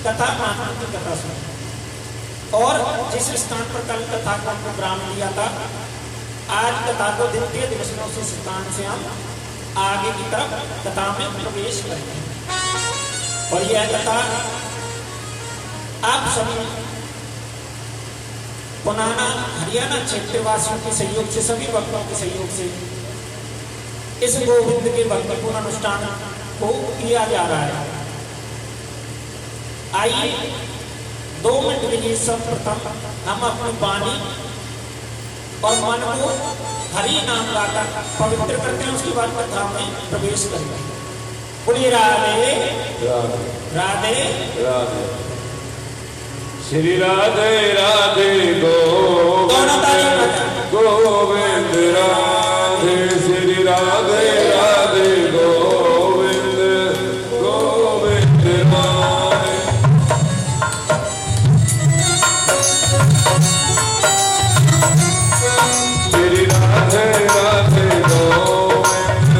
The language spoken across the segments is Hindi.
कथा महात्मा की कथा सुनी। और जिस स्थान पर कल कथा को हमको विराम दिया था, आज कथा को द्वितीय दिवस में उस स्थान से हम आगे की तरफ कथा में प्रवेश करेंगे। और यह कथा आप सभी पुराना हरियाणा क्षेत्रवासियों के सहयोग से, सभी भक्तों के सहयोग से इस गोविंद के भक्तिपूर्ण अनुष्ठान को किया जा रहा है। आइए 2 मिनट के लिए सर्वप्रथम हम अपनी वाणी और मन को हरि नाम गाकर पवित्र करते हैं, उसके बाद कथा में प्रवेश करेंगे। बोलिए राधे राधे राधे, श्री राधे राधे गोविंद राधे, श्री राधे राधे गोविंद गोविंद राधे, श्री राधे राधे गोविंद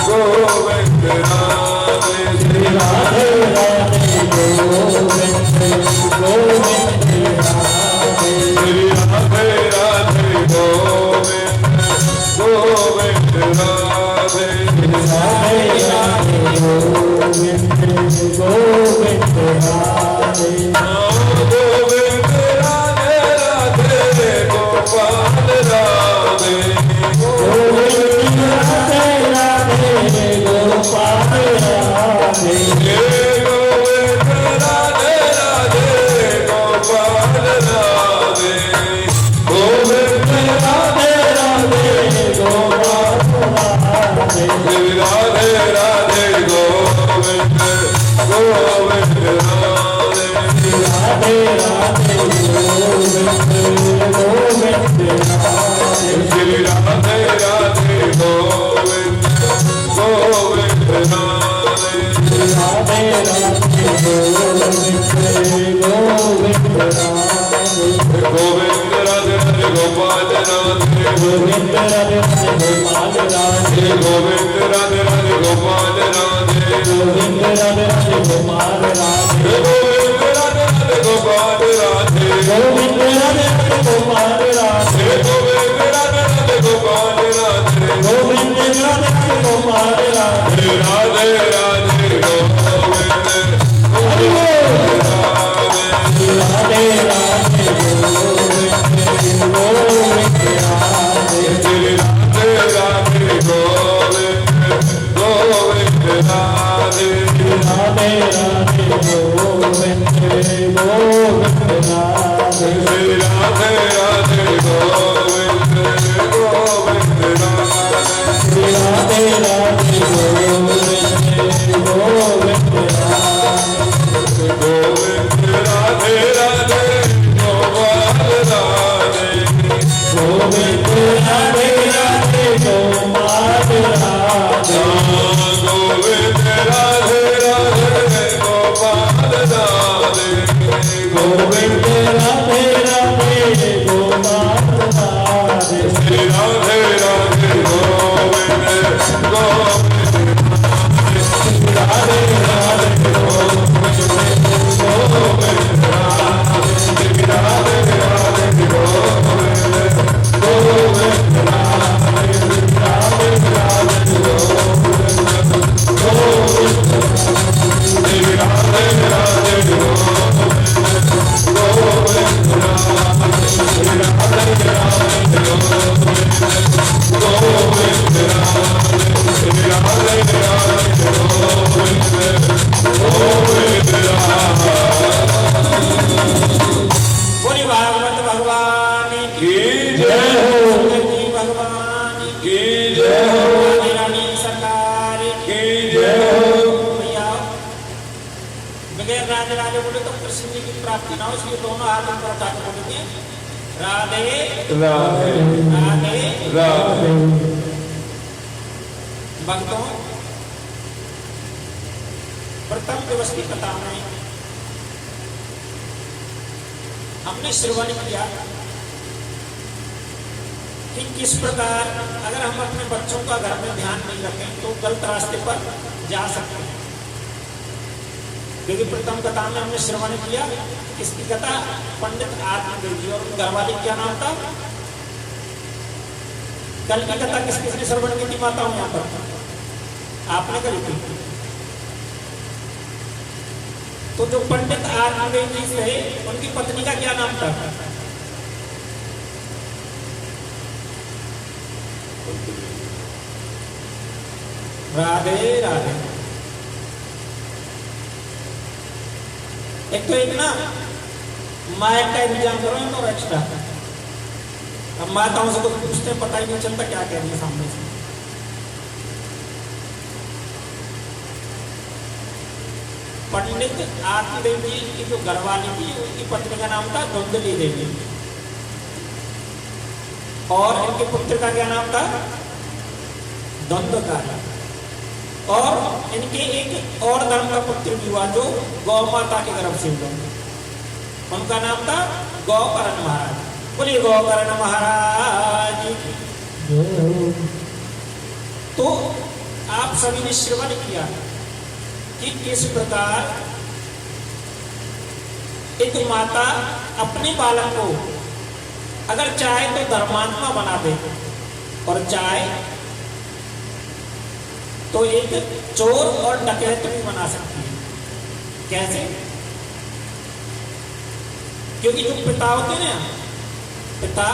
गोविंद राधे, श्री राधे राधे गोविंद गोविंद राधे, श्री राधे राधे गोविंद गोविंद राधे, श्री राधे राधे गोविंद गोविंद राधे, गोविंद राधे राधे गोपाल राधे, गोविंद राधे राधे गोपाल राधे, गोविंद राधे राधे गोपाल राधे, गोविंद राधे राधे गोपाल राधे, श्री राधे राधे गोविंद गोविंद राधे, श्री राधे राधे गोविंद गोविंद राधे, श्री राधे राधे गोविंद गोविंद राधे, श्री राधे राधे गोविंद गोविंद राधे, गोविंद राधे राधे गोपाल राधे, गोविंद राधे राधे गोपाल राधे, गोविंद राधे राधे गोपाल राधे, गोविंद राधे राधे गोपाल राधे, गोविंद राधे राधे गोपाल राधे, गोविंद राधे राधे गोपाल राधे, गोविंद राधे राधे गोपाल राधे, गोविंद राधे राधे गोपाल राधे, राधे राधे गोविंद हरि राधे, राधे राधे गोविंद गोविंद राधे, श्री राधे राधे गोविंद गोविंद राधे, राधे राधे गोविंद गोविंद राधे, श्री राधे राधे गोविंद गोविंद राधे, श्री राधे राधे गोविंद गोविंद राधे, गोविंद राधे राधे गोपाल राधे, गोविंद राधे राधे गोपाल राधे, गोविंद राधे राधे गोपाल राधे, गोविंद राधे राधे गोपाल राधे, श्री राधे राधे गोविंद गोविंद राधे, राधे राधे गोविंद गोविंद राधे, श्री राधे राधे गोविंद गोविंद राधे, राधे राधे गोविंद गोविंद राधे, श्री राधे राधे गोविंद गोविंद राधे, श्री राधे राधे गोविंद गोविंद राधे, श्री राधे राधे गोविंद गोविंद राधे। बोली भागवत भगवान की जय हो, भगवान की जय हो, रानी सरकार की जय हो। भैया बगैर राधे राधे बोले तो कृष्ण जी की प्राप्ति ना हो, इसलिए दोनों हाथ ऊपर उठा के बोलेंगे राधे राधे राधे राधे। भक्तों, प्रथम दिवस की कथा में हमने श्रवण किया कि किस प्रकार अगर हम अपने बच्चों का घर में ध्यान नहीं रखें तो गलत रास्ते पर जा सकते हैं। क्योंकि प्रथम कथा में हमने श्रवण किया किसकी कथा, पंडित आत्मदेव जी, और घर वाले क्या नाम था। कल की कथा किस किसने श्रवण की थी माताओं यहाँ पर, आपने करी थी। तो जो पंडित आत्मदेव जी थे उनकी पत्नी का क्या नाम था, राधे राधे। एक तो एक ना माइक का इंतजाम करो तो एक्स्ट्रा, अब माताओं से तो पूछते पता ही नहीं चलता क्या कह रही है सामने से। पंडित आत्मदेव जी की जो घरवाली थी उनकी पत्नी का नाम था धुंधली देवी, और इनके पुत्र का क्या नाम था, धुंधकार। और इनके एक और धर्म का पुत्र भी हुआ जो गौ माता के गर्भ से हुआ, उनका नाम था गौकर्ण महाराज। बोलिए गौकर्ण महाराज की। तो आप सभी ने श्रवण किया कि किस प्रकार एक माता अपने बालक को अगर चाहे तो धर्मात्मा बना दे और चाहे तो एक चोर और डकैत भी बना सकती है। कैसे? क्योंकि जो पिता होते हैं ना, पिता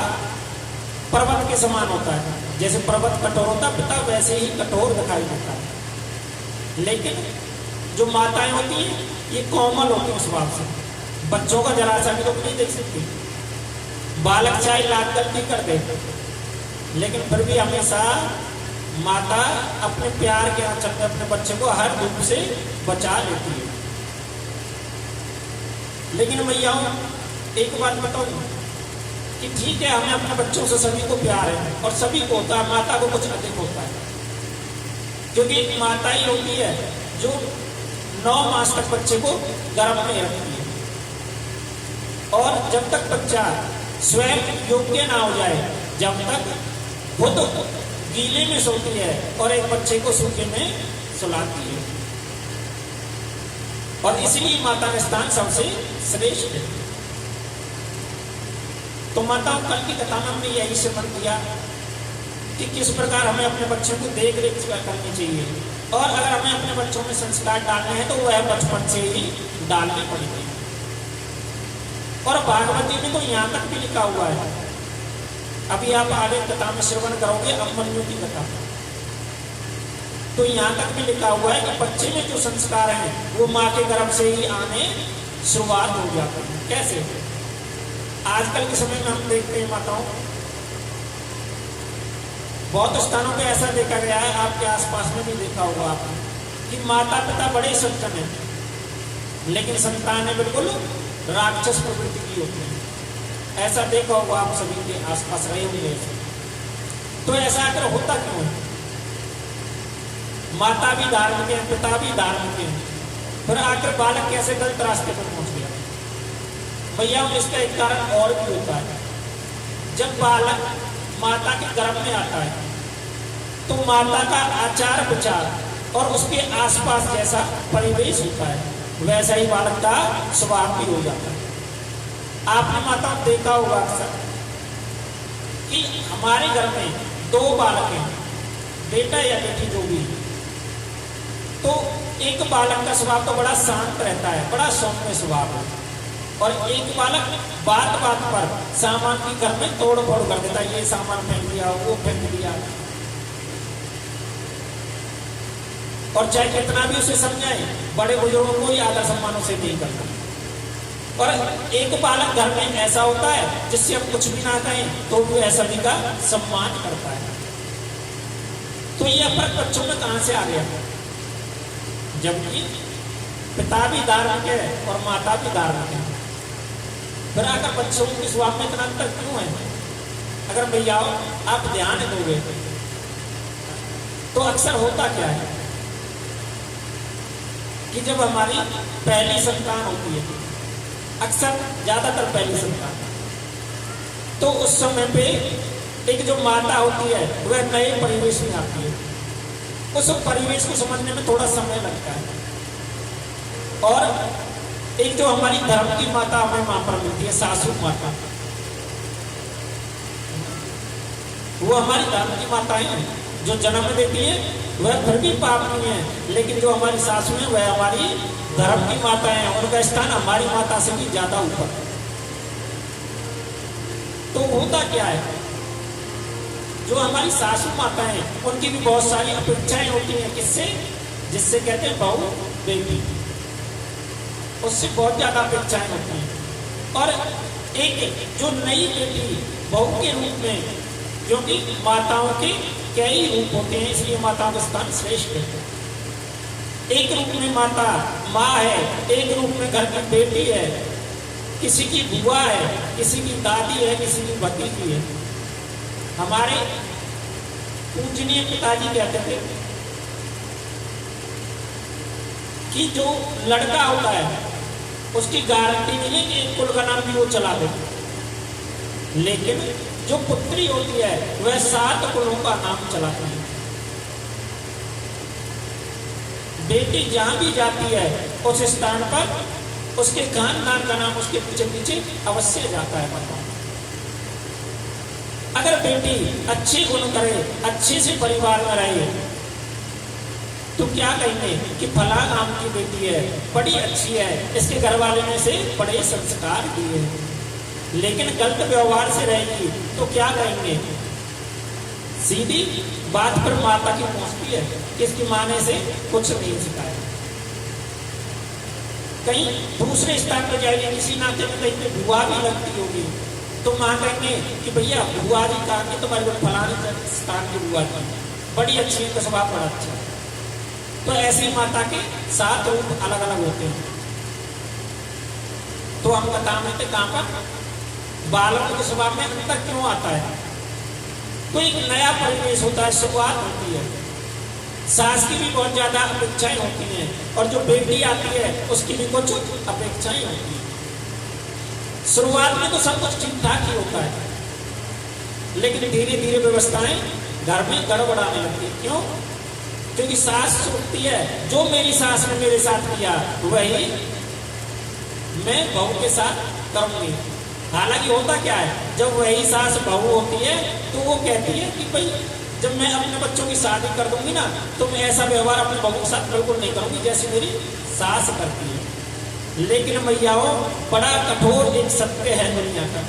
पर्वत के समान होता है, जैसे पर्वत कठोर होता है पिता वैसे ही कठोर दिखाई देता है। लेकिन जो माताएं होती हैं ये कोमल होती हैं स्वभाव से, बच्चों का जरा सा भी तो नहीं देख सकती। बालक चाहे लाख गलती कर दे लेकिन फिर भी हमेशा माता अपने प्यार के आंचल में अपने बच्चे को हर दुख से बचा लेती है। लेकिन भैया एक बात बताओ कि ठीक है हमें अपने बच्चों से सभी को प्यार है और सभी को होता है, माता को कुछ अधिक होता है, क्योंकि एक माता ही होती है जो 9 मास तक बच्चे को गर्भ में रखती है, और जब तक बच्चा स्वयं योग्य ना हो जाए, जब तक खुद गीले में सोती है और एक बच्चे को सूखे में सुलाती है। और इसलिए माता का स्थान सबसे श्रेष्ठ है। तो माताओं कल की कथा में हमने यही श्रवण किया कि किस प्रकार हमें अपने बच्चों को देख रेख करनी चाहिए, और अगर हमें अपने बच्चों में संस्कार डालने हैं तो वह बचपन से ही डालने पड़ेंगे। और भागवती में तो यहाँ तक भी लिखा हुआ है, अभी आप आगे कथा में श्रवण करोगे अभिमन्यु की कथा, तो यहाँ तक भी लिखा हुआ है कि बच्चे में जो संस्कार हैं वो माँ के गर्भ से ही आने शुरुआत हो जाती है। कैसे? आजकल के समय में हम देखते हैं माताओं, बहुत स्थानों पे ऐसा देखा गया है, आपके आसपास में भी देखा होगा आपने, कि माता पिता बड़े सज्जन हैं लेकिन संतानें बिल्कुल राक्षस प्रवृत्ति की होती है। ऐसा देखा होगा आप सभी के आसपास रहे होंगे। तो ऐसा अगर होता क्यों है? माता भी धार्मिक है, पिता भी धार्मिक है, फिर आकर बालक कैसे गलत रास्ते पर पहुंच गया? भैया इसका एक कारण और भी होता है। जब बालक माता के गर्भ में आता है तो माता का आचार विचार और उसके आसपास जैसा परिवेश होता है वैसा ही बालक का स्वभाव भी हो जाता है। आपने माताओं देखा होगा अक्सर कि हमारे घर में 2 बालक हैं, बेटा या बेटी जो भी, तो एक बालक का स्वभाव तो बड़ा शांत रहता है, बड़ा सौम्य स्वभाव है, और एक बालक बात बात पर सामान की घर में तोड़ फोड़ कर देता है, ये सामान फेंक दिया, वो फेंक दिया, और चाहे कितना भी उसे समझाए बड़े बुजुर्गों को ही आदर सम्मानों से नहीं करता। और एक बालक घर में ऐसा होता है जिससे हम कुछ भी ना कहें तो वो ऐसा भी का सम्मान करता है। तो ये फर्क बच्चों में कहां से आ गया? जबकि पिता भी धार्मिक है और माता भी धार्मिक है, फिर आकर बच्चों के स्वभाव में इतना अंतर क्यों है? अगर भैया आप ध्यान दोगे तो अक्सर होता क्या है कि जब हमारी पहली संतान होती है, अक्सर ज्यादातर पहली संतान, तो उस समय पे एक जो माता होती है वह नए परिवेश में आती है, उस परिवेश को समझने में थोड़ा समय लगता है। और एक जो हमारी धर्म की माता हमें वहां पर मिलती है, सासू माता, वो हमारी धर्म की माताएं हैं। जो जन्म देती है वह फिर भी पाप नहीं है, लेकिन जो हमारी सासू है वह हमारी धर्म की माताएं हैं, उनका स्थान हमारी माता से भी ज्यादा ऊपर। तो होता क्या है, जो हमारी सासू माता हैं उनकी भी बहुत सारी अपेक्षाएं होती हैं। किससे? जिससे कहते हैं बहू बेटी, उससे बहुत ज्यादा अपेक्षाएं होती हैं। और एक जो नई बेटी बहू के रूप में, क्योंकि माताओं के कई रूप होते हैं इसलिए माताओं का स्थान श्रेष्ठ है। एक रूप में माता माँ है, एक रूप में घर की बेटी है, किसी की बुआ है, किसी की दादी है, किसी की भतीजी है। हमारे पूजनीय पिताजी कहते थे कि जो लड़का होता है उसकी गारंटी नहीं है कि एक कुल का नाम भी वो चला दे, लेकिन जो पुत्री होती है वह 7 कुलों का नाम चलाती है। बेटी जहां भी जाती है उस स्थान पर उसके खानदान का नाम उसके पीछे पीछे अवश्य जाता है। बताओ, अगर बेटी अच्छे गुण करे, अच्छे से परिवार में रहे, तो क्या कहेंगे कि फला नाम की बेटी है, बड़ी अच्छी है, इसके घर वाले ने से बड़े संस्कार दिए। लेकिन गलत व्यवहार से रहेगी तो क्या कहेंगे? सीधी बात पर माता की पहुंचती है कि इसकी माँ ने से कुछ नहीं सिखाया। कहीं दूसरे स्थान पर जाएगी, किसी नाते में कहीं पे बुआ भी लगती होगी, तो माँ कहेंगे कि भैया बुआ जी कहा कि तुम्हारे को फलाने स्थान की बुआ थी, बड़ी अच्छी है, स्वभाव बड़ा अच्छा। तो ऐसी माता के 7 रूप अलग अलग होते हैं। तो हम बता में थे कहां पर बालकों के स्वभाव में अंतर क्यों आता है? तो एक नया परिवेश होता है, शुरुआत होती है, सास की भी बहुत ज्यादा अपेक्षाएं होती हैं, और जो बेटी आती है उसकी भी कुछ अपेक्षाएं होती हैं। शुरुआत में तो सब कुछ ठीक ठाक ही होता है, लेकिन धीरे धीरे व्यवस्थाएं घर में गड़बड़ाने लगती है। क्यों? क्योंकि सास सोचती है जो मेरी सास ने मेरे साथ किया वही मैं बहू के साथ करूंगी। हालांकि होता क्या है, जब वही सास बहू होती है तो वो कहती है कि भाई जब मैं अपने बच्चों की शादी कर दूंगी ना, तो मैं ऐसा व्यवहार अपने बहू के साथ बिल्कुल नहीं करूंगी जैसे मेरी सास करती है। लेकिन मैयाओं, बड़ा कठोर एक सत्य है दुनिया का।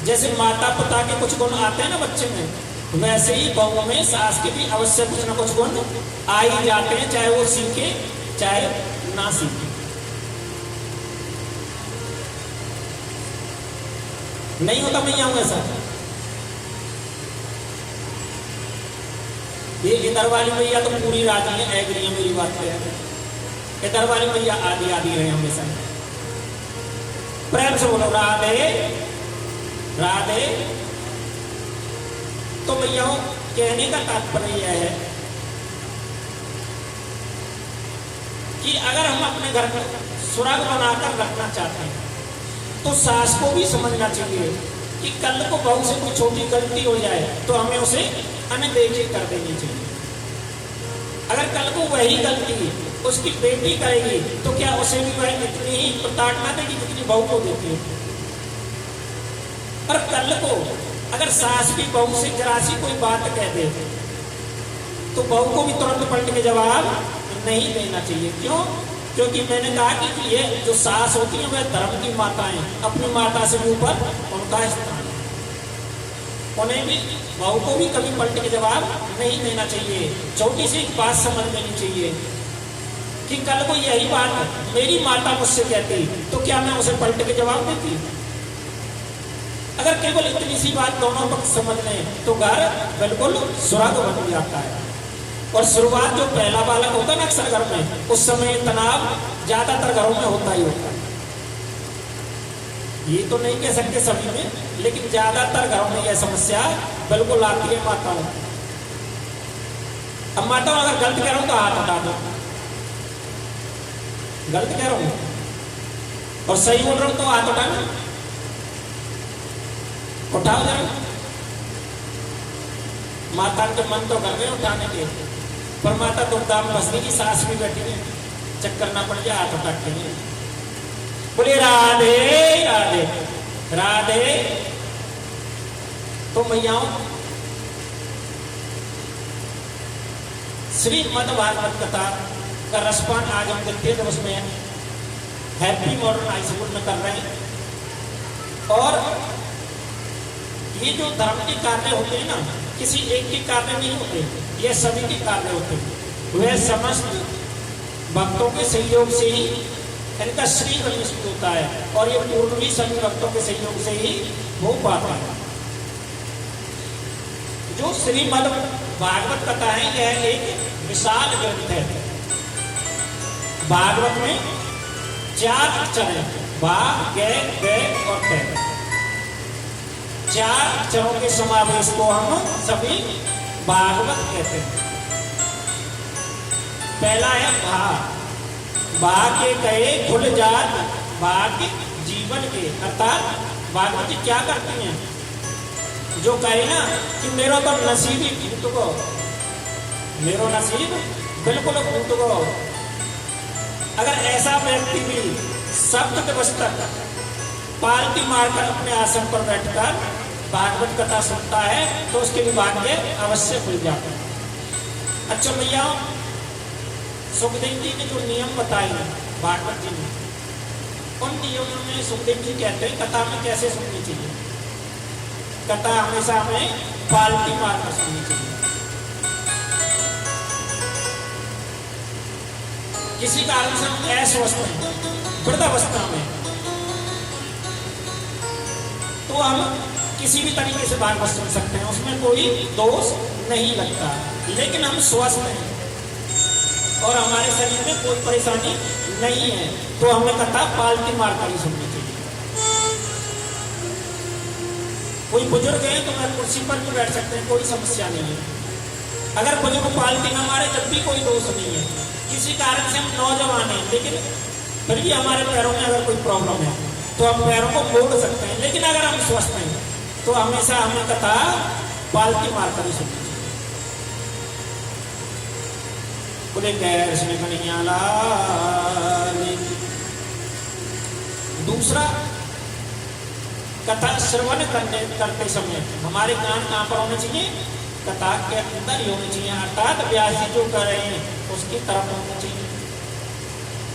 जैसे माता पिता के कुछ गुण आते हैं ना बच्चे में, वैसे ही बहू में सास के भी अवश्य कुछ ना कुछ गुण आ ही जाते हैं, चाहे वो सीखे चाहे ना सीखे। नहीं होता मैया हूं ऐसा? ये इधर वाली मैया तो पूरी राजी है, एग्री है मेरी बात पे। इधर वाली मैया आधी आधी रहे हमेशा। प्रेम से बोलो राधे राधे। तो भैयाओं, कहने का तात्पर्य यह है कि अगर हम अपने घर में सुराग बनाकर रखना चाहते हैं तो सास को भी समझना चाहिए कि कल को बहू से कोई छोटी गलती हो जाए तो हमें उसे अनदेखी कर देनी चाहिए। अगर कल को वही गलती उसकी बेटी करेगी तो क्या उसे भी वह इतनी ही प्रताड़ना देगी जितनी बहू को देती है? और कल को अगर सास भी बहू से जरा सी कोई बात कह दे तो बहू को भी तुरंत पलट के जवाब नहीं देना चाहिए। क्यों? क्योंकि मैंने कहा कि ये जो सास होती है वह धर्म की माताएं, अपनी माता से भी ऊपर उनका स्थान है। उन्हें भी, बहू को भी कभी पलट के जवाब नहीं देना चाहिए। छोटी सी बात समझ लेनी चाहिए कि कल को यही बात मेरी माता मुझसे कहती तो क्या मैं उसे पलट के जवाब देती? अगर केवल इतनी सी बात दोनों पक्ष समझ लें तो घर बिल्कुल सुराग बन जाता है। और शुरुआत जो पहला बालक होता है ना अक्सर घर में, उस समय तनाव ज्यादातर घरों में होता ही होता है। ये तो नहीं कह सकते सभी में, लेकिन ज्यादातर घरों में यह समस्या बिल्कुल आती है माताओं। अब माताओं, अगर गलत कह रहा हूं तो हाथ हटा दो, गलत कह रहा हूं, और सही बोल रहा हूं तो हाथ उठाना, उठाओ जरा। माता के मन तो कर रहे उठाने के, पर माता दुर्गा में बसने की सास भी बैठी है, चक्कर ना पड़ जाए हाथ उठा के नहीं। बोले राधे राधे राधे। तो मैयाओं श्रीमद् भागवत कथा का रसपान आज हम देखते हैं, जब उसमें हैप्पी मॉडर्न हाई स्कूल में कर रहे हैं। और ये जो धर्म के कार्य होते हैं ना, किसी एक के कार्य नहीं होते, ये सभी के कार्य होते हैं। वह समस्त भक्तों के सहयोग से ही इनका श्री निश्चित होता है, और ये पूर्ण भी सभी भक्तों के सहयोग से ही हो पाता है। जो श्रीमद् भागवत कथा है, यह एक विशाल ग्रंथ है। भागवत में 4 अक्षर हैं, भा, गे, वे और ते। 4 अक्षरों के समावेश को हम सभी भागवत कहते हैं। पहला है भा। भा के कहे खुल जात भाग्य जीवन के, अर्थात भागवत जी क्या करती हैं, जो कहे ना कि मेरा तो नसीब ही फूट गो, मेरो नसीब बिल्कुल फूट गो। अगर ऐसा व्यक्ति भी सप्त दिवस तक पालती मारकर अपने आसन पर बैठकर भागवत कथा सुनता है, तो उसके लिए भाग्य अवश्य खुल जाता है। अच्छा भैया, सुखदेव जी ने जो नियम बताए हैं भागवत जी ने, उन नियमों में सुखदेव जी कहते हैं कथा में कैसे सुननी चाहिए। कथा हमेशा हमें पालती मारकर सुननी चाहिए। किसी कारण से हम अस्वस्थ हैं, वृद्धावस्था में, तो हम किसी भी तरीके से भागवत सुन सकते हैं, उसमें कोई दोष नहीं लगता। लेकिन हम स्वस्थ हैं और हमारे शरीर में कोई परेशानी नहीं है, तो हमें कथा पालती मारकर ही सुननी चाहिए। कोई बुजुर्ग है तो मैं कुर्सी पर भी बैठ सकते हैं, कोई समस्या नहीं है। अगर बुजुर्ग पालती ना मारे तब भी कोई दोष नहीं है। किसी कारण से हम नौजवान हैं, लेकिन फिर भी हमारे पैरों में अगर कोई प्रॉब्लम है तो हम पैरों को मोड़ सकते हैं, लेकिन अगर हम स्वस्थ हैं तो हमेशा हमें कथा पालती मारकर ही सुननी चाहिए। बोले कृष्ण कन्हैया लाल। दूसरा, कथा श्रवण करते समय हमारे कान कहाँ पर होने चाहिए, कथा के अंदर ही होनी चाहिए, अर्थात व्यास जी जो कर रहे हैं उसकी तरफ होनी चाहिए।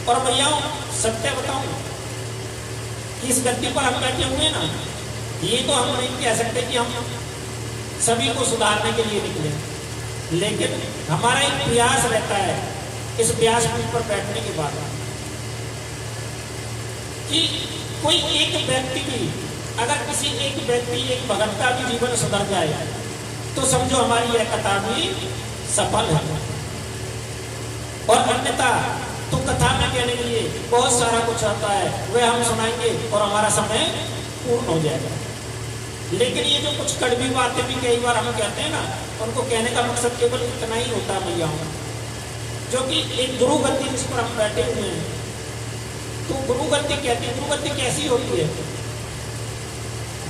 और भैया सत्य बताऊं कि इस गद्दी पर हम बैठे हुए ना, ये तो हम नहीं कह सकते कि हम सभी को सुधारने के लिए निकले, लेकिन हमारा एक प्रयास रहता है इस व्यास पीठ पर बैठने के बाद कि कोई एक व्यक्ति भी, अगर किसी एक व्यक्ति, एक भगत का भी जीवन सुधर जाए तो समझो हमारी यह कथा भी सफल है। और अन्यथा तो कथा में कहने के लिए बहुत सारा कुछ आता है, वह हम सुनाएंगे और हमारा समय पूर्ण हो जाएगा। लेकिन ये जो कुछ कड़वी बातें भी कई बार हम कहते हैं ना, उनको कहने का मकसद केवल इतना ही होता है भैया, जो कि एक गुरु गद्दी जिस पर हम बैठे हुए हैं, तो गुरु गद्दी कहते हैं। गुरु गद्दी कैसी होती है,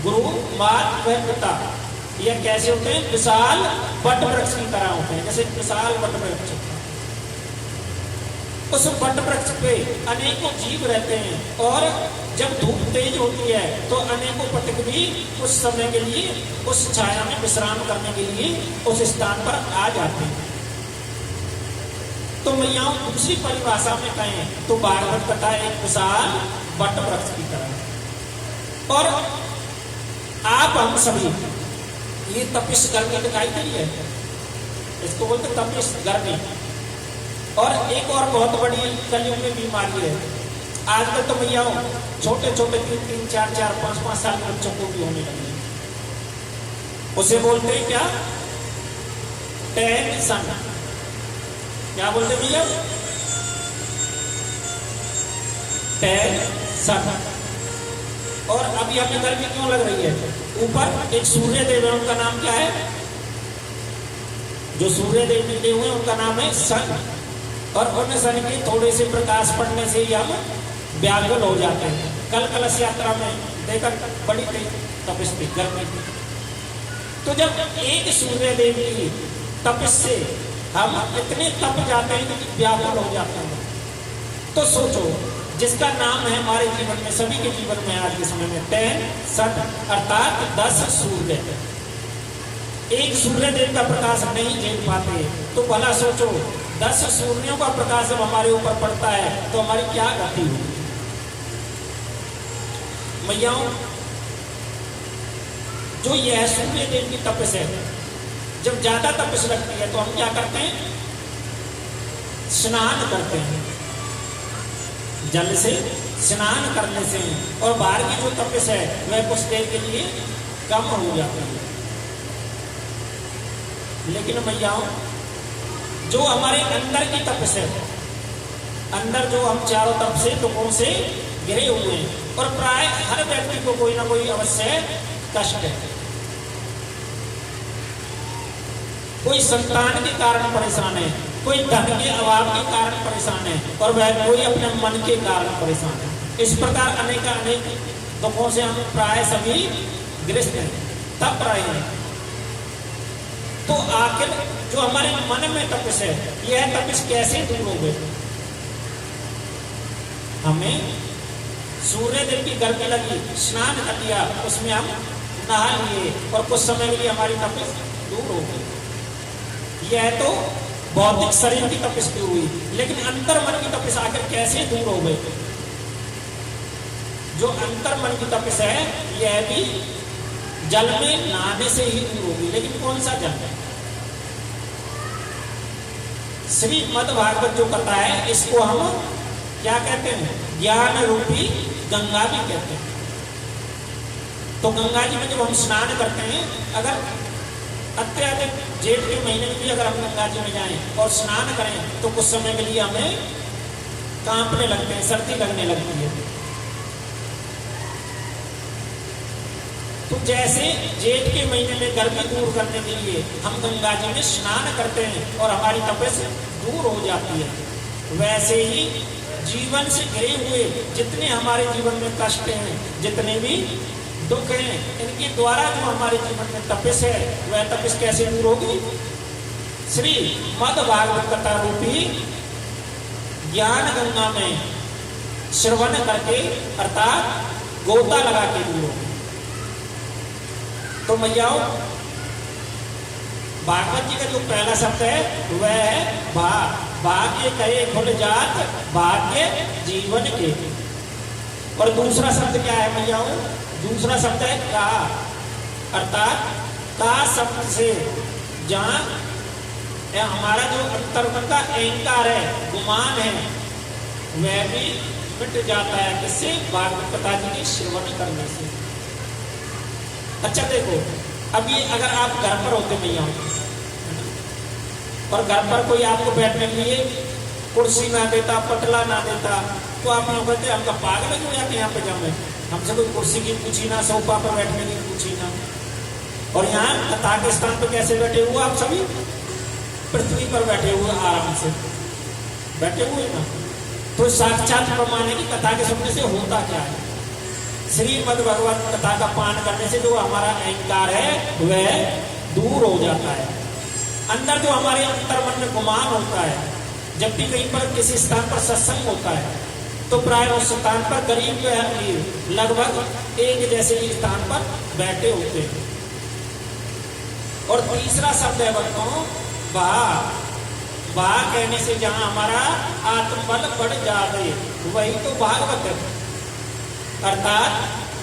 गुरु मात वह पिता, यह कैसे होते हैं, विशाल वट वृक्ष की तरह होते हैं। जैसे विशाल वट वृक्ष, उस वट वृक्ष पे अनेकों जीव रहते हैं, और जब धूप तेज होती है तो अनेकों पथिक भी उस समय के लिए उस छाया में विश्राम करने के लिए उस स्थान पर आ जाते हैं। तो मैयाओं दूसरी परिभाषा में कहें तो भागवत कथा एक विशाल वट वृक्ष की तरह। और आप हम सभी ये तपिश गर्मी दिखाई दे रही है, इसको बोलते तपिश गर्मी। और एक और बहुत बड़ी कलयुग में बीमारी है आजकल, तो भैया छोटे छोटे 3-3, 4-4, 5-5 साल के बच्चों को भी होने लगी। उसे बोलते हैं क्या, टेंशन। क्या बोलते भैया, टेंशन। और अभी हमें गर्मी क्यों लग रही है, ऊपर एक सूर्य देव है, उनका नाम क्या है, जो सूर्य देव निकले हुए उनका नाम है सन। और उन सन के थोड़े से प्रकाश पड़ने से ही हम व्याकुल हो जाते हैं। कल कलश यात्रा में देखकर बड़ी तपिश थी, गर्मी थी। तो जब एक सूर्य देव की तपिश से हम इतने तप जाते हैं कि व्याकुल हो जाते हैं। तो सोचो, जिसका नाम है हमारे जीवन में, सभी के जीवन में आज के समय में 10 सत अर्थात 10 सूर्य। एक सूर्य देव का प्रकाश नहीं झेल पाते, तो भला सोचो 10 सूर्यों का प्रकाश जब हमारे ऊपर पड़ता है तो हमारी क्या गति होगी। मैयाओं, जो यह सूर्य देव की तपस्या है, जब ज्यादा तपस्या लगती है तो हम क्या करते हैं, स्नान करते हैं। जल से स्नान करने से और बाहर की जो तपस्या है वह कुछ देर के लिए कम हो जाती है। लेकिन मैयाओं, जो हमारे अंदर की तपस्या है, अंदर जो हम चारों तरफ से दुखों से घिरे हुए हैं, और प्राय हर व्यक्ति को कोई ना कोई अवश्य कष्ट है। कोई संतान के कारण परेशान है, कोई धन के अभाव के कारण परेशान है, और वह कोई अपने मन के कारण परेशान है। इस प्रकार अनेक दुखों से हम प्राय सभी ग्रस्त हैं, तप रहे हैं। तो आखिर जो हमारे मन में तपस है, यह तपस कैसे दूर हो गई। हमें सूर्य देव की गर्मी लगी, स्नान कर लिया, उसमें हम नहा लिए और कुछ समय के लिए हमारी तपस दूर हो गई। यह तो भौतिक शरीर की तपस की हुई, लेकिन अंतर मन की तपस आखिर कैसे दूर हो गई। जो अंतर मन की तपस है, यह भी जल में नहाने से ही दूर होगी। लेकिन कौन सा जल है। श्रीमद् भागवत जो कथा है, इसको हम क्या कहते हैं, ज्ञान रूपी गंगा भी कहते हैं। तो गंगा जी में जब हम स्नान करते हैं, अगर अत्यधिक जेठ के महीने में भी अगर हम गंगा जी में जाएं और स्नान करें तो कुछ समय के लिए हमें कांपने लगते हैं, सर्दी लगने लगती है। तो जैसे जेठ के महीने में गर्मी दूर करने के लिए हम गंगा जी में स्नान करते हैं और हमारी तपस दूर हो जाती है, वैसे ही जीवन से घिरे हुए जितने हमारे जीवन में कष्ट हैं, जितने भी दुख हैं, इनके द्वारा जो हमारे जीवन में तपस है, वह तपस कैसे दूर होगी। श्री मद् भागवत कथा रूपी ज्ञान गंगा में श्रवण करके अर्थात गोता लगा के दूर होगी। तो मैयाओं, भागवत जी का जो पहला शब्द है वह है भाग्य कहे खुल जात भाग्य जीवन के। और दूसरा शब्द क्या है मैयाओं, दूसरा शब्द है का, अर्थात का शब्द से जहां हमारा जो अंतर्मन का अहंकार है, गुमान है, वह भी मिट जाता है। किससे, भागवत कथा जी की श्रवण करने से। अच्छा देखो, अभी अगर आप घर पर होते मैया और घर पर कोई आपको बैठने के लिए कुर्सी ना देता, पटला ना देता, तो आप लोग कहते हम तो पागल क्यों जाते यहाँ पे जामे, हमसे कोई कुर्सी की पूछी ना, सोफा पर बैठने की पूछी ना। और यहाँ कथा के स्थान पर कैसे बैठे हुए आप सभी, पृथ्वी पर बैठे हुए, आराम से बैठे हुए ना। तो साक्षात प्रमाण है कि कथा के सुनने से होता क्या है। श्रीमद् भगवत कथा का पान करने से जो हमारा अहंकार है वह दूर हो जाता है। अंदर जो हमारे अंतर मन में गुमान होता है, जब भी कहीं पर किसी स्थान पर सत्संग होता है तो प्राय उस स्थान पर गरीब जो है लगभग एक जैसे ही स्थान पर बैठे होते हैं। और तीसरा शब्द है बच्चों बा कहने से जहां हमारा आत्मबल बढ़ जाए, वही तो भागवत है। अर्थात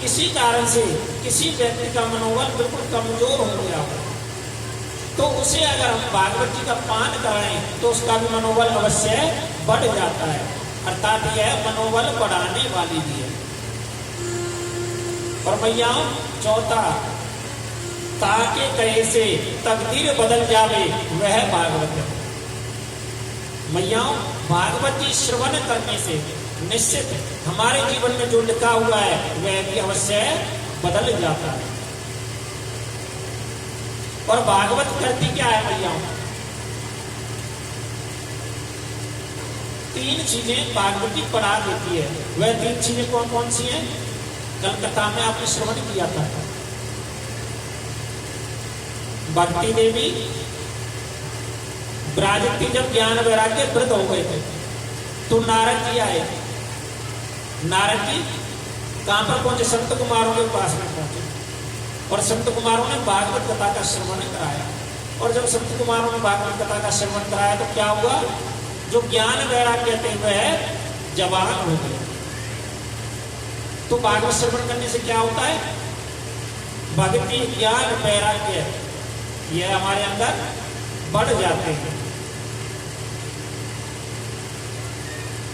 किसी कारण से किसी व्यक्ति का मनोबल बिल्कुल कमजोर हो गया हो, तो उसे अगर हम भागवत जी का पान कराएं तो उसका भी मनोबल अवश्य बढ़ जाता है। अर्थात यह मनोबल बढ़ाने वाली भी है। और भैया चौथा, ताके कहे से तकदीर बदल जावे, वह भागवत है। मैया भागवत जी श्रवण करने से निश्चित हमारे जीवन में जो लिखा हुआ है वह भी अवश्य बदल जाता है। और भागवत करती क्या है भैया, तीन चीजें भागवत जी पढ़ा देती है। वह तीन चीजें कौन कौन सी हैं, कल कथा में आपने श्रवण किया था। भक्ति देवी, ब्राजती जब ज्ञान वैराग्य वृद्ध हो गए थे तो नारद जी आए। नारद जी कहां पर पहुंचे? संत कुमारों के पास में पहुंचे और संत कुमारों ने भागवत कथा का श्रवण कराया। और जब संत कुमारों ने भागवत कथा का श्रवण कराया तो क्या हुआ? जो ज्ञान वैराग्य थे वह जवान हो गए। तो भागवत श्रवण करने से क्या होता है? भक्ति ज्ञान वैराग्य ये हमारे अंदर बढ़ जाते हैं।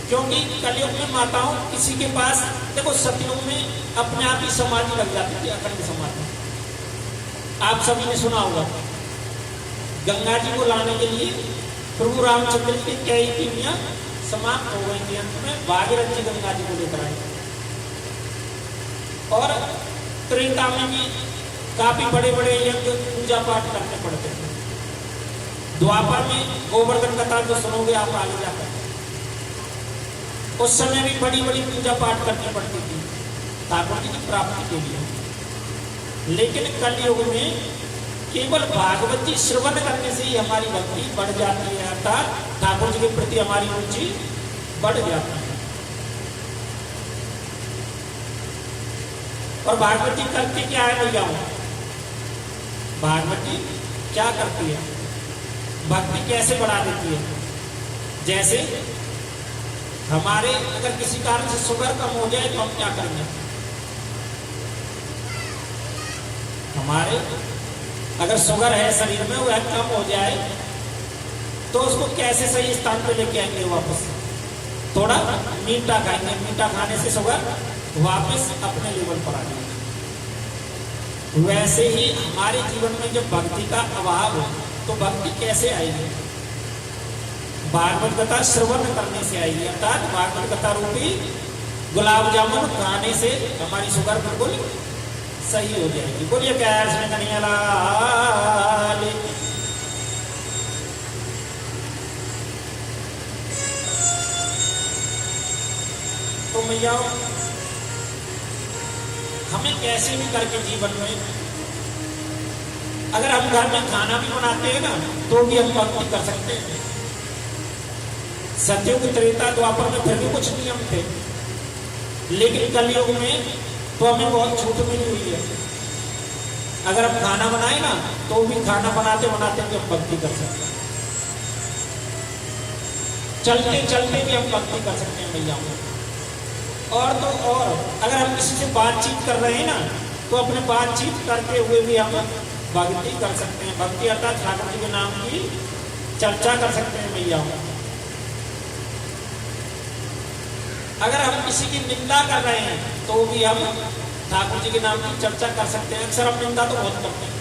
क्योंकि कलयुग में माताओं किसी के पास, देखो सतयुग में अपने आप ही समाधि लग जाती थी, अखंड समाधि। आप सभी ने सुना होगा गंगा जी को लाने के लिए प्रभु रामचंद्र की कई पीढ़ियां समाप्त हो गई थी। अंत में भागीरथ जी गंगा जी को लेकर आए। और त्रेता में भी काफी बड़े बड़े यज्ञ पूजा पाठ करने पड़ते थे। द्वापर में गोवर्धन कथा जो सुनोगे आप आगे जाकर, उस समय भी बड़ी बड़ी पूजा पाठ करनी पड़ती थी ठाकुर जी की प्राप्ति के लिए। लेकिन कलयुग में केवल भागवत जी श्रवण करने से ही हमारी भक्ति बढ़ जाती है, अर्थात ठाकुर जी के प्रति हमारी रुचि बढ़ जाती है। और भागवत जी करती क्या है भैया? भागवत जी क्या करती है? भक्ति कैसे बढ़ा देती है? जैसे हमारे अगर किसी कारण से शुगर कम हो जाए तो हम क्या करेंगे? हमारे अगर शुगर है शरीर में, वह कम हो जाए तो उसको कैसे सही स्थान पे लेके आएंगे? वापस थोड़ा मीठा खाएंगे, मीठा खाने से शुगर वापस अपने लेवल पर आ जाएगी। वैसे ही हमारे जीवन में जब भक्ति का अभाव हो तो भक्ति कैसे आएगी? भागवत कथा श्रवण करने से आएगी, अर्थात भागवत कथा रूपी गुलाब जामुन खाने से हमारी शुगर बिल्कुल सही हो जाएगी। बोलिए कृष्ण कन्हैया लाल। तो भैया हमें कैसे भी करके जीवन में, अगर हम घर में खाना भी बनाते हैं ना तो भी हम भक्ति कर सकते हैं। सतयुग त्रेता द्वापर में फिर भी कुछ नियम थे, लेकिन कलयुग में तो हमें बहुत छूट मिली हुई है। अगर हम खाना बनाए ना तो भी खाना बनाते बनाते भी हम भक्ति कर सकते हैं, चलते चलते भी हम भक्ति कर सकते हैं भैया। और तो और अगर हम किसी से बातचीत कर रहे हैं ना तो अपने बातचीत करते हुए भी हम भक्ति कर सकते हैं। भक्ति अर्थात ठाकुर जी के नाम की चर्चा कर सकते हैं भैया। अगर हम किसी की निंदा कर रहे हैं तो भी हम ठाकुर जी के नाम की चर्चा कर सकते हैं। अक्सर हम निंदा तो बहुत करते हैं।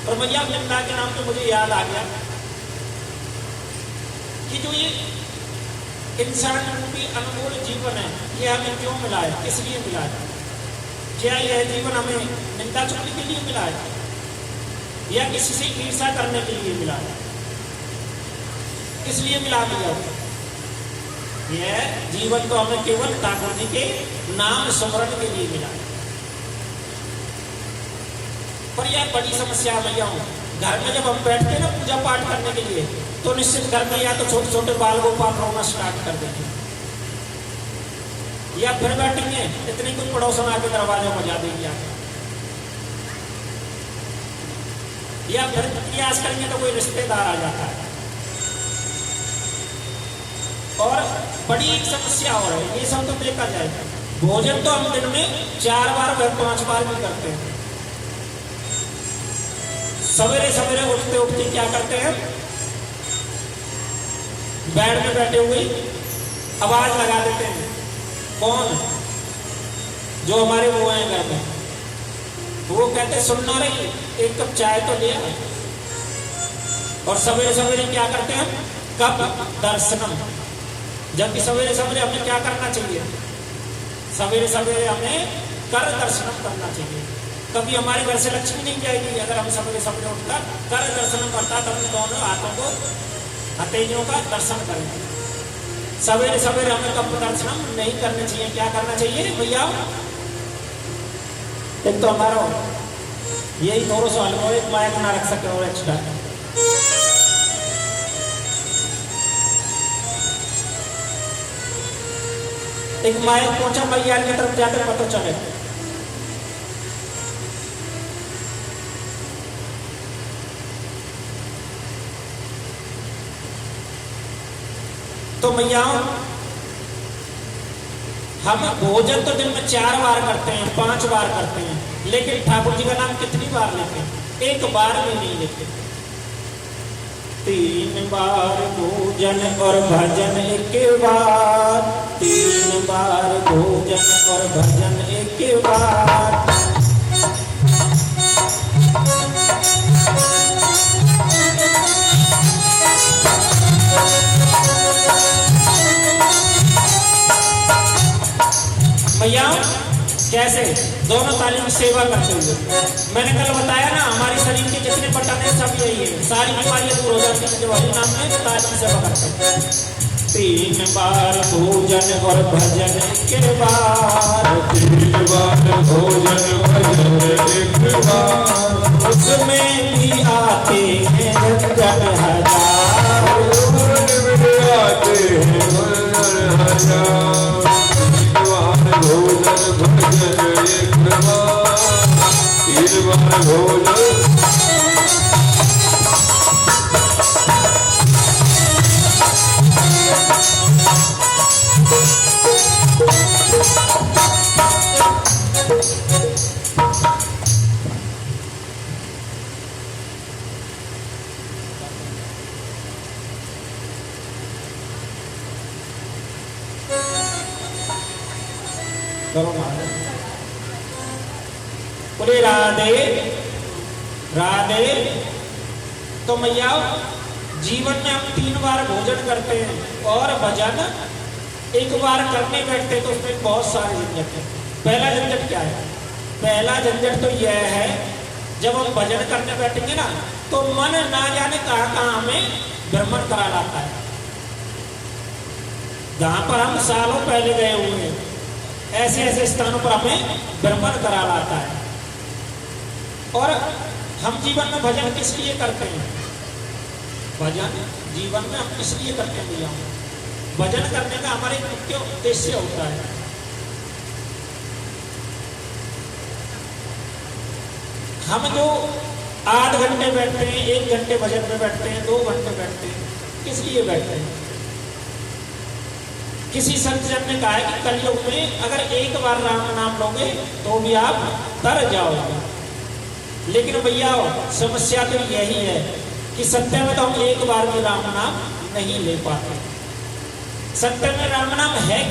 और भैया निंदा के नाम पे मुझे याद आ गया कि जो ये इंसान रूपी अनमोल जीवन है, ये हमें क्यों मिला है, किस लिए मिला है? क्या यह जीवन हमें निंदा चुगली के लिए मिला है या किसी से ईर्ष्या करने के लिए मिला है? किस लिए मिला दिया? यह जीवन तो हमें केवल ठाकुर जी के नाम स्मरण के लिए मिला है। पर यह बड़ी समस्या भैया हूं, घर में जब हम बैठते हैं ना पूजा पाठ करने के लिए तो निश्चित घर में या तो छोटे छोटे बाल गोपाल रोना स्टार्ट कर देंगे, या फिर बैठेंगे इतनी कुछ पड़ोसन आके दरवाजा बजा देगी आके, या फिर प्रयास करेंगे तो कोई रिश्तेदार आ जाता है। और बड़ी एक समस्या हो रही है, ये सब तो देखा जाए, भोजन तो हम दिन में 4 बार व 5 बार भी करते हैं। सवेरे सवेरे उठते उठते क्या करते हैं, बेड में बैठे हुए आवाज लगा देते हैं। कौन? जो हमारे वो हैं घर में, वो कहते सुनना रही, एक कप चाय तो ले आए। और सवेरे सवेरे क्या करते हैं, कब दर्शनम, जबकि सवेरे सवेरे हमें क्या करना चाहिए, सवेरे सवेरे हमें कर दर्शनम करना चाहिए। कभी हमारे घर से लक्ष्मी नहीं जाएगी अगर हम सवेरे सवेरे उठकर कर दर्शनम करता तो अपने दोनों हाथों को हथेलियों का दर्शन करेंगे। सवेरे सवेरे हमें कब दर्शन नहीं करना चाहिए, क्या करना चाहिए भैया? एक तो हमारा यही थोड़ा सा हल्का, एक माइक ना रख सके और एक्स्ट्रा एक माइक पहुंचा मैया की तरफ जाकर पता चले। तो मैया हम भोजन तो दिन में 4 बार करते हैं, 5 बार करते हैं, लेकिन ठाकुर जी का नाम कितनी बार लेते हैं? एक बार भी नहीं लेते। 3 बार भोजन और भजन एक बार, 3 बार भोजन और भजन एक बार। भैया कैसे दोनों ताली की सेवा करते हुए, मैंने कल बताया ना हमारे शरीर के जितने बटन है सब यही है, सारी बीमारियां दूर हो जाती है जब हरि नाम में ताली की सेवा करते हैं। 3 बार भोजन और भजन एक बार, 3 बार भोजन भजन एक बार, उसमें भी आते हैं जन हजार, आते हैं भजन हजार। 3 बार भोजन भजन एक बार, 3 बार भोजन करो महाराज। बोले राधे राधे। तो मैया जीवन में हम 3 बार भोजन करते हैं और भजन एक बार करने बैठते तो उसमें बहुत सारे झंझट है। पहला झंझट क्या है? पहला झंझट तो यह है जब हम भजन करने बैठेंगे ना तो मन ना जाने कहाँ कहाँ हमें भ्रमण करा लाता है। जहां पर हम सालों पहले गए हुए हैं ऐसे ऐसे स्थानों पर हमें भ्रमण करा लाता है। और हम जीवन में भजन किस लिए करते हैं? भजन जीवन में हम किस लिए करते हैं भैया? भजन करने का हमारा एक मुख्य उद्देश्य होता है। हम जो 8 घंटे बैठते हैं, 1 घंटे भजन में बैठते हैं, 2 घंटे बैठते हैं, किस लिए बैठते हैं? किसी संत जन ने कहा है कि कलयुग में अगर एक बार राम नाम लोगे तो भी आप तर जाओगे। लेकिन भैया समस्या तो यही है कि सत्य में तो हम एक बार भी राम नाम नहीं ले पाते। सत्य में राम नाम है